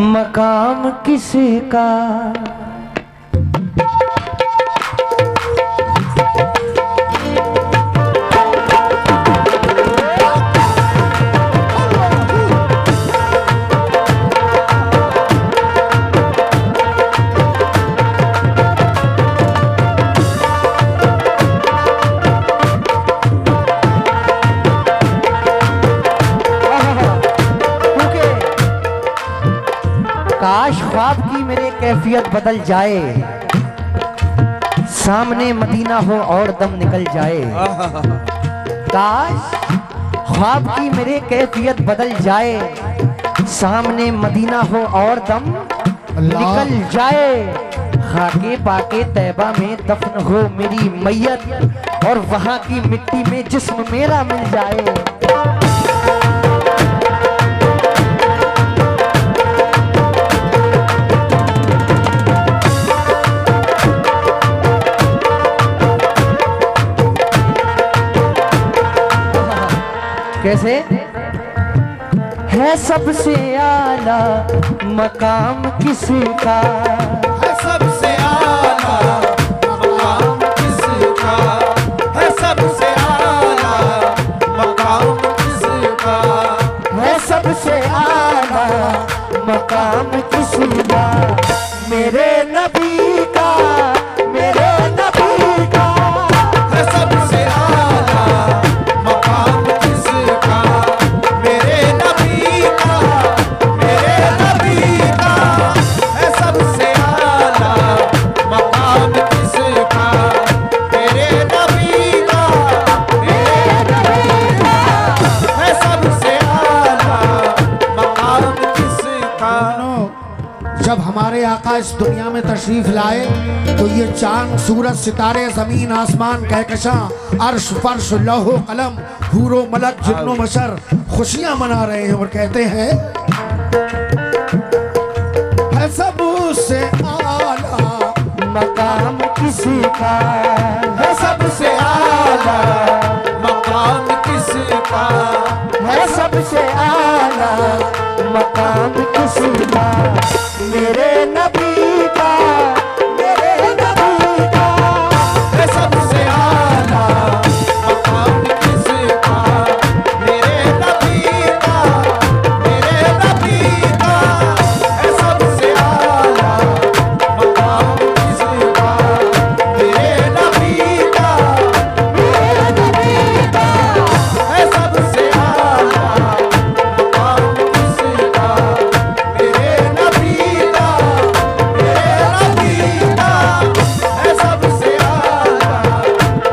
मकाम किसका। काश ख्वाब की मेरे कैफियत बदल जाए, सामने मदीना हो और दम निकल जाए। काश ख्वाब की मेरे कैफियत बदल जाए, सामने मदीना हो और दम निकल जाए। खाके पाके तैबा में दफन हो मेरी मैयत, और वहां की मिट्टी में जिस्म मेरा मिल जाए। कैसे है सबसे आला मकाम किसका, है सबसे आला मकाम किसका, है सबसे आला मकाम किसका, है सबसे आला मकाम किसका। मेरे नबी का, मेरे नबी का। है सबसे आला मकाम किसका, मेरे नबी का, मेरे नबी का। है सबसे आला मकाम किसका, मेरे नबी का, मेरे नबी का। है सबसे आला मकाम किसका। जब हमारे आका इस दुनिया में तशरीफ लाए तो ये चांद सूरज सितारे जमीन आसमान कहकशां अर्श फर्श लौह कलम हूरो मलक जिन्नो बशर खुशियां मना रहे हैं और कहते हैं है सबसे आला मकाम किसका, है सबसे आला मकाम किसका, है सबसे आला मकाम किसका। मेरे नबी का, मेरे नबी का। है सबसे आला मकाम किसका, मेरे नबी का, मेरे नबी का। है सबसे आला मकाम किसका, मेरे नबी का, मेरे नबी का। है सबसे आला मकाम किसका, मेरे नबी का, मेरे नबी का। है सबसे आला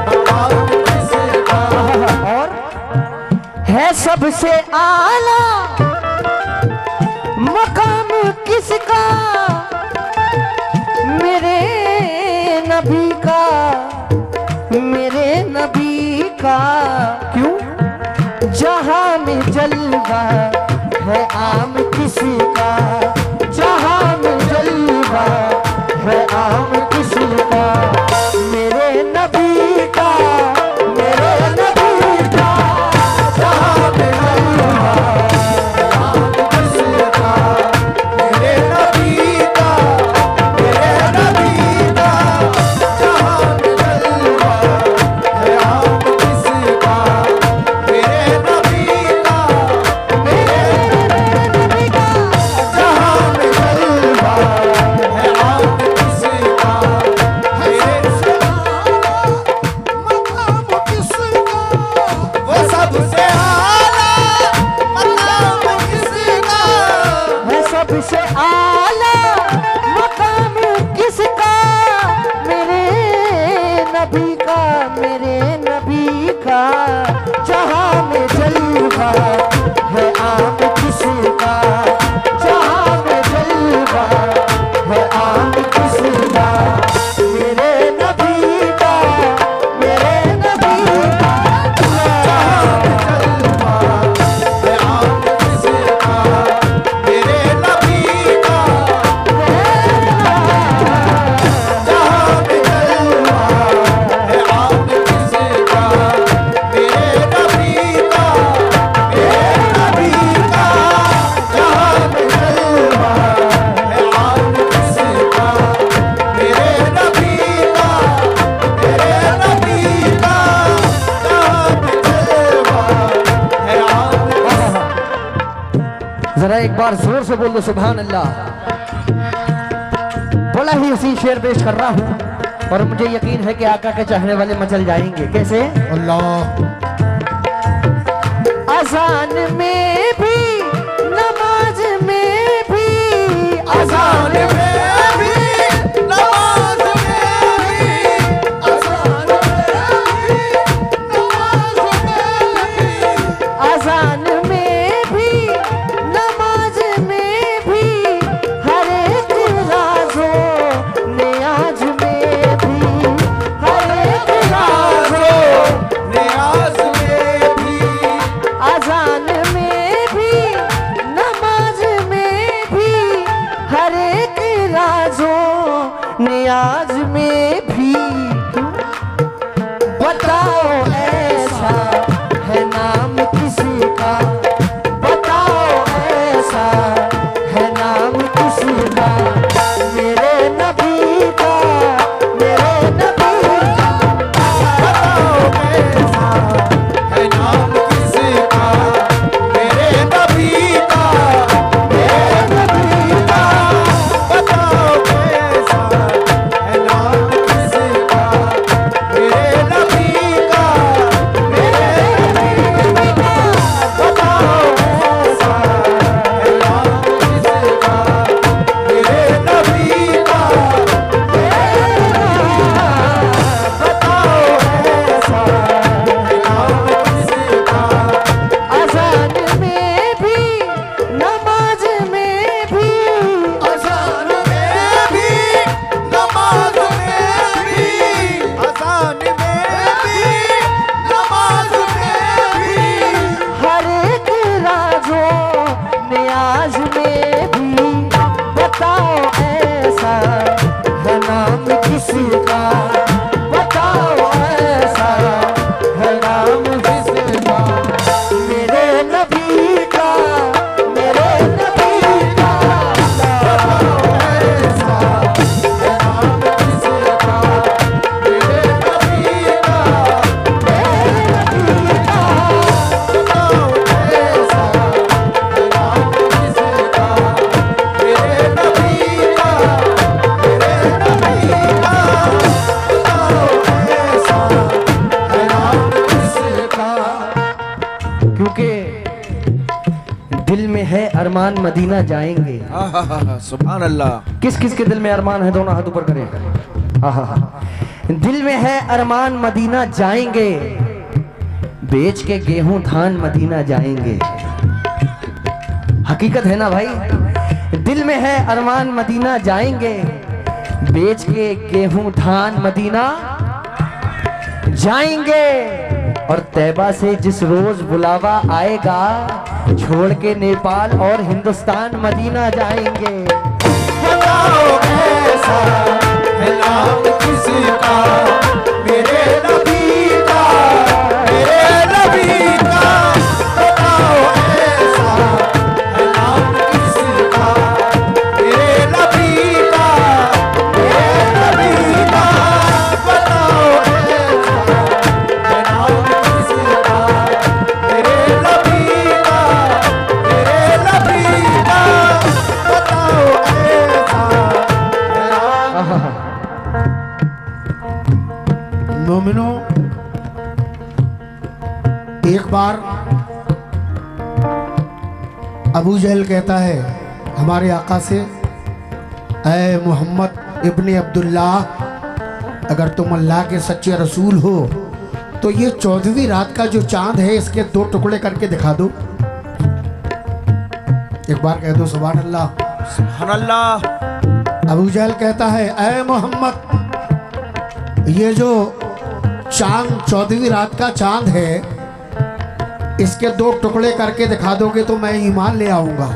मकाम किसका। और है सबसे आला मकाम किसका, मेरे नबी का, मेरे नबी का। क्यों जहां में जलवा है आम किसका, जहां में जलवा है आम किसका। मेरे नबी का, मेरे नबी का। जहां में जलवा है आम किसका, मेरे नबी का, मेरे नबी का। जहां में जलवा है आम किसका, मेरे नबी का, मेरे नबी का। जहां में जलवा है आम किसका, मेरे मकाम किसका। वो सबसे आला मकाम किसका। है सबसे आला मकाम किसका। मेरे नबी का, मेरे नबी का। जहां में जलवा है आम किसका, जहां में जलवा है आम किसका। मेरे नबी का, मेरे नबी का। है आम किसका, मेरे नबी का, बार जोर से बोल दो सुभान अल्लाह। बड़ा ही हसीन शेर पेश कर रहा हूँ और मुझे यकीन है कि आका के चाहने वाले मचल जाएंगे। कैसे? अल्लाह अजान में भी नमाज में भी, अजान में भी नमाज में भी, अजान में भी नमाज में भी, अजान में भी नमाज में भी, हर एक राज़ो नियाज में भी, हर एक राज़ो नियाज में भी, अजान में भी नमाज में भी, हर एक राज़ो नियाज में भी। बताओ ऐसा है नाम किसी का, बताओ ऐसा है नाम किसी का, मेरे नबी का, मेरे नबी का। बताओ कैसा है नाम किसका, मेरे नबी का, मेरे नबी का। बताओ कैसा है नाम किसका, मेरे नबी का, मेरे नबी का। बताओ कैसा है नाम किसका, मेरे नबी का, बताओ ऐसा है नाम किसका। अजान में भी नमाज में भी, अजान में भी नमाज में भी, अजान में भी नमाज में भी, हर एक राज़ो नियाज में भी। बताओ ऐसा है नाम किसी का, बताओ ऐसा है नाम किसी का, मेरे नबी का, मेरे नबी का। ऐसा है नाम किसका, मेरे नबी का, मेरे नबी का। बताओ ऐसा है नाम किसका, मेरे नबी का, मेरे नबी का। बताओ ऐसा है नाम किसका। क्योंकि दिल में है अरमान मदीना जाएंगे। सुभान अल्लाह। किस किस के दिल में अरमान है? दोनों हाथ ऊपर करें। आहा, दिल में है अरमान मदीना जाएंगे, बेच के गेहूं धान मदीना जाएंगे। हकीकत है ना भाई? दिल में है अरमान मदीना जाएंगे, बेच के गेहूं धान मदीना जाएंगे। और तैबा से जिस रोज बुलावा आएगा, छोड़ के नेपाल और हिंदुस्तान मदीना जाएंगे। बताओ ऐसा है नाम किसका, मेरे नबी का, मेरे नबी का। बताओ ऐसा है नाम किसका, मेरे नबी का, मेरे नबी का। बताओ ऐसा है नाम किसका, मेरे नबी का, मेरे नबी का। बताओ ऐसा है नाम। मोमिनो, एक बार अबू जहल कहता है हमारे आका से, ऐ मोहम्मद इब्ने अब्दुल्लाह, अगर तुम अल्लाह के सच्चे रसूल हो तो ये 14वीं रात का जो चांद है इसके 2 टुकड़े करके दिखा दो। एक बार कह दो सुभान अल्लाह। सुभान अल्लाह। अबू जहल कहता है, ऐ मोहम्मद, ये जो चांद 14वीं रात का चांद है, इसके 2 टुकड़े करके दिखा दोगे तो मैं ईमान ले आऊंगा।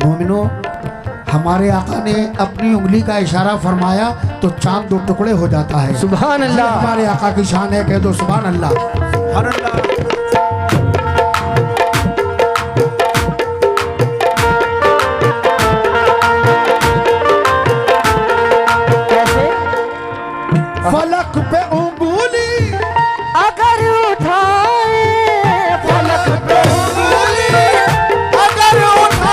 मोमिनो, हमारे आका ने अपनी उंगली का इशारा फरमाया तो चांद 2 टुकड़े हो जाता है। सुभान अल्लाह। हमारे आका की शान है, कह दो सुभान अल्लाह। सुभान अल्लाह। कैसे? फलक पे उंगली अगर उठाए, फलक पे उंगली अगर उठा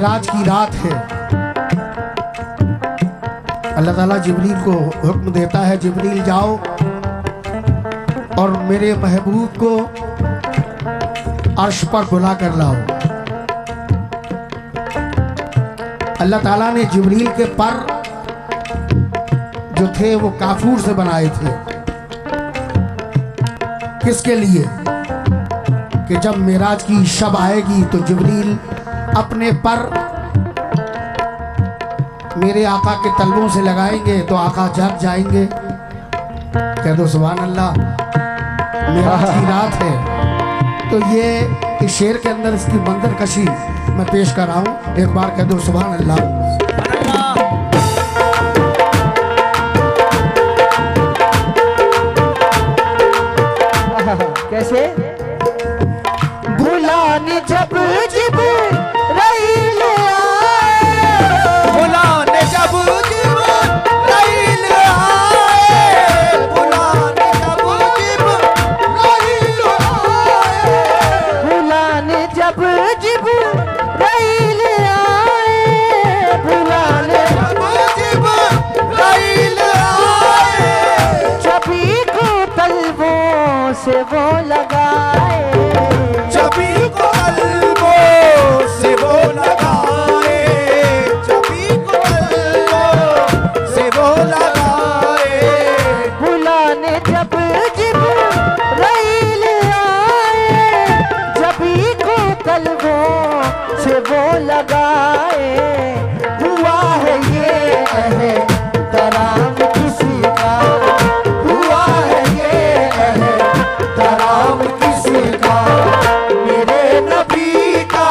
मेराज की रात है। अल्लाह ताला जिब्रील को हुक्म देता है, जिब्रील जाओ और मेरे महबूब को अर्श पर बुला कर लाओ। अल्लाह ताला ने जिब्रील के पर जो थे वो काफूर से बनाए थे। किसके लिए? कि जब मेराज की शब आएगी तो जिब्रील अपने पर मेरे आका के तलवों से लगाएंगे तो आका जग जाएंगे। कह दो सुभान अल्लाह। मेराज की रात है तो ये इस शेर के अंदर इसकी मंजर कशी मैं पेश कर रहा हूँ। एक बार कह दो सुभान अल्लाह। कैसे? बुलाने जब जिब्राइल आए, बुलाने जब जिब्राइल आए, बुलाने जब जिब्राइल आए, बुलाने जब जिब्राइल आए, बुलाने जब जिब्राइल आए, सभी को तलवों से वो लगाए, सभी को कल्बों से वो लगाए, सभी को कल्बों से वो लगाए, बुलाने जब जिब्राइल आए, सभी को तलवों से वो लगाए। हुआ है ये एहतराम किसी का, हुआ है ये एहतराम किसी का, मेरे नबी का,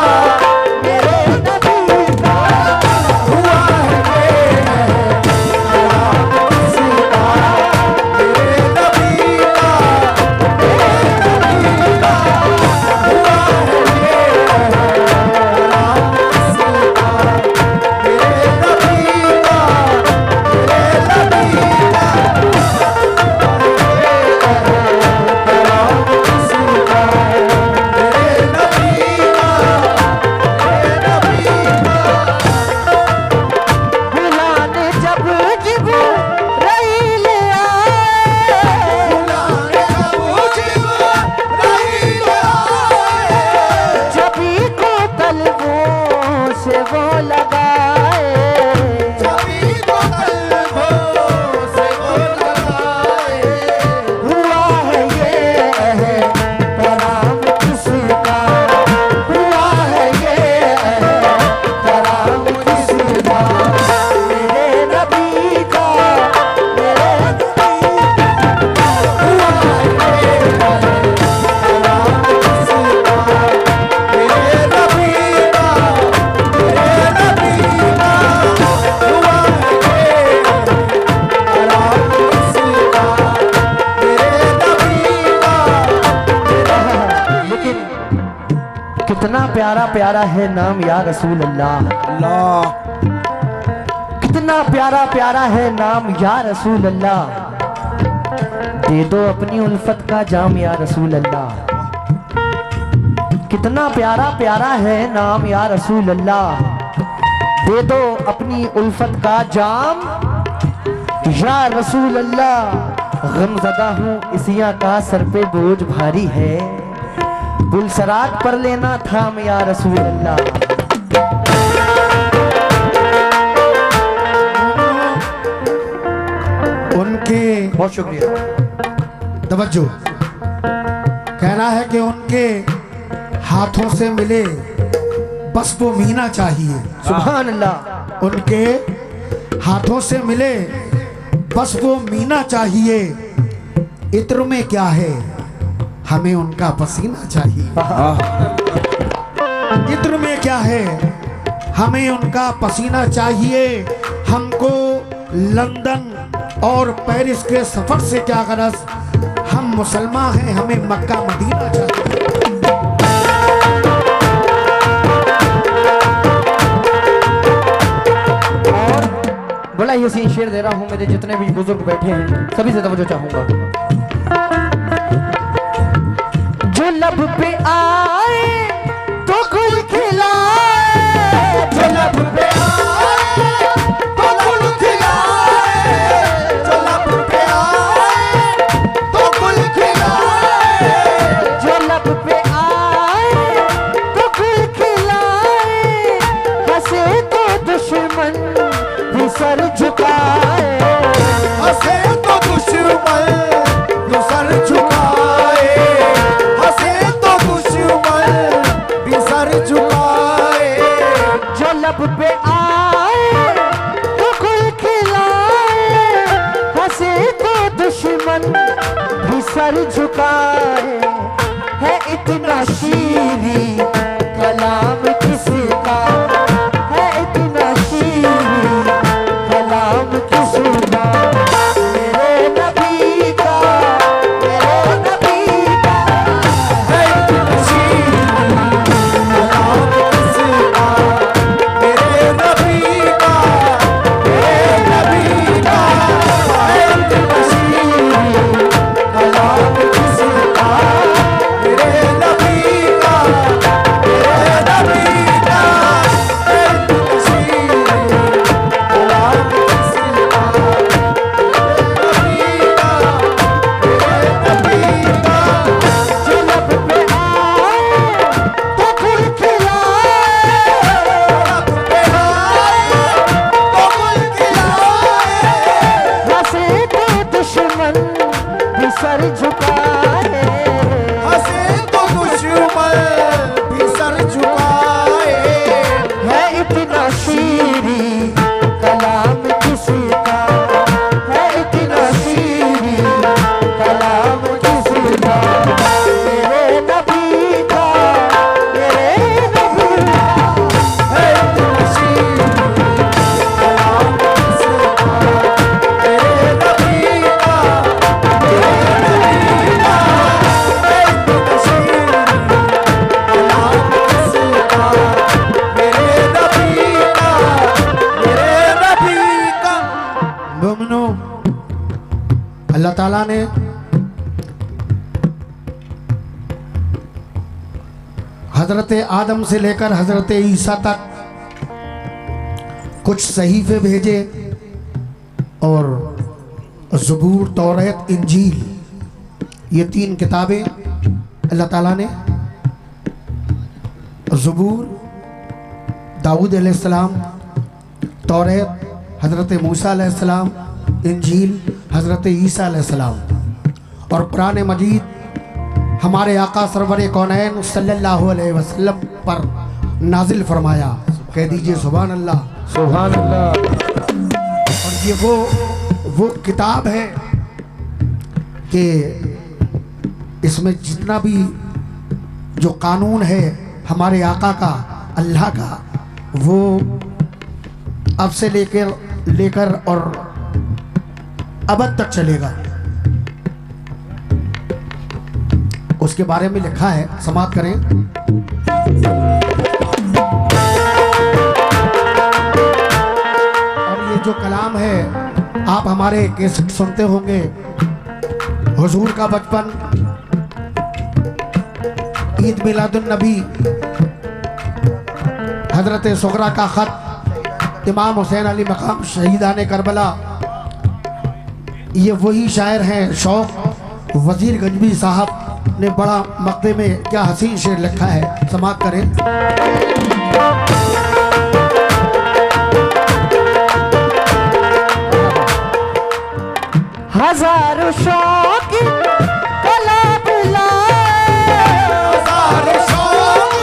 मेरे नबी का। हुआ है ये एहतराम किसी का, मेरे नबी का, मेरे नबी का। हुआ है ये एहतराम किसी का, मेरे नबी का, मेरे नबी का, मेरे नबी का, मेरे नबी का। बुलाने जब जिब्राइल आए, बुलाने जब जिब्राइल आए, सभी को तलवों से वो लगाए। सभी को कल्बों से वो लगाए, हुआ है ये एहतराम किसी का, हुआ है ये एहतराम किसी का, मेरे नबी का, मेरे नबी का। हुआ है ये एहतराम किसी का, मेरे नबी का, मेरे नबी का। हुआ है एहतराम किसी का। मेरे नबी का, लेकिन कितना प्यारा प्यारा है नाम या रसूल अल्लाह, अल्लाह कितना प्यारा प्यारा है नाम या रसूल अल्लाह। दे दो अपनी उल्फत का जाम या रसूल अल्लाह। कितना प्यारा प्यारा है नाम या रसूल अल्लाह। दे दो अपनी उल्फत का जाम या रसूल अल्लाह। गमज़दा हूँ इसिया का सर पे बोझ भारी है, गुलसरात पर लेना थाम या रसूल अल्लाह। उनके बहुत शुक्रिया। तवज्जो कहना है कि उनके हाथों से मिले बस वो मीना चाहिए। सुभान अल्लाह। उनके हाथों से मिले बस वो मीना चाहिए। इत्र में क्या है, हमें उनका पसीना चाहिए। इत्र में क्या है, हमें उनका पसीना चाहिए। हमको लंदन और पेरिस के सफर से क्या गरज, हम मुसलमान हैं, हमें मक्का मदीना चाहिए। बड़ा ही हसीन शेर दे रहा हूँ। मेरे जितने भी बुजुर्ग बैठे हैं सभी से तवज्जो चाहूंगा। जो लब पे आए तो गुल खिलाए, जो सर झुकाए, हंसे तो दुश्मन भी सर झुकाए, हंसे तो दुश्मन भी सर झुकाए। जो लब पे आए तो कोई खिलाए, हंसे तो दुश्मन भी सर झुकाए। है इतना शीरी कलाम किसका, है इतना शीरी कलाम किसका, मेरे नबी का, मेरे नबी का। है इतना शीरी कलाम किसका, मेरे नबी का, मेरे नबी का। है इतना शीरी कलाम किसका, मेरे नबी का, मेरे नबी का। है इतना शीरी कलाम किसका, मेरे नबी का, मेरे नबी का। जो लब पे आए तो कोई खिलाए, हंसे तो दुश्मन भी सर झुकाए। है इतना शीरी कलाम किसका, है इतना शीरी कलाम किसका, मेरे नबी का, मेरे नबी का। मोमिनो, अल्लाह ताला ने हजरत आदम से लेकर हजरत ईसा तक कुछ सहीफे भेजे और ज़बूर, तौरात, इंजील, ये 3 किताबें अल्लाह ताला ने ज़बूर दाऊद अलैहिस्सलाम, तौरात हज़रत मूसा अलैहिस्सलाम, इंजील हज़रत ईसा अलैहिस्सलाम और कुरान मजीद हमारे आका सरवर कौनैन सल्लल्लाहु अलैहि वसल्लम पर नाजिल फरमाया। कह दीजिए सुभान अल्लाह। सुभान अल्लाह। और ये वो किताब है कि इसमें जितना भी जो कानून है हमारे आका का, अल्लाह का, वो अब से लेकर और अबद तक चलेगा। उसके बारे में लिखा है, समाप्त करें। और ये जो कलाम है, आप हमारे कैसेट सुनते होंगे, हुजूर का बचपन, ईद मिलादुन नबी, हजरत सुगरा का खत, इमाम हुसैन अली मकाम शहीदान करबला, ये वही शायर हैं। शौक वजीर गंजवी साहब ने बड़ा मक्ते में क्या हसीन शेर लिखा है, समाप्त करें। हजारों शौक कलाम लाए, हजार शौक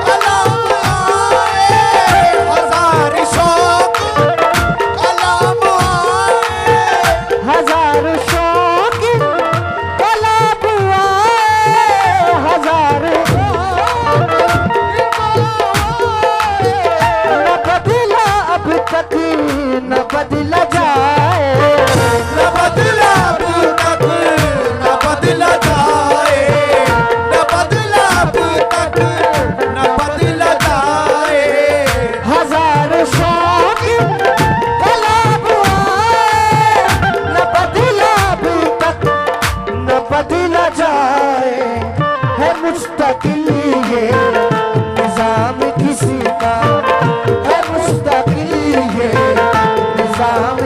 कलाम आए, हजार शौक कलाम आए। हजारों शौक कलाम आए, हजारों न बदला अब तक न बदला जाए, न बदला अब तक न बदला जाए, न बदला अब तक न बदला जाए। हजारों शौक कलाम आए, न बदला अब तक न बदला जाए। है मुस्तकिल ये निजाम किसी का, है मुस्तकिल ये निजाम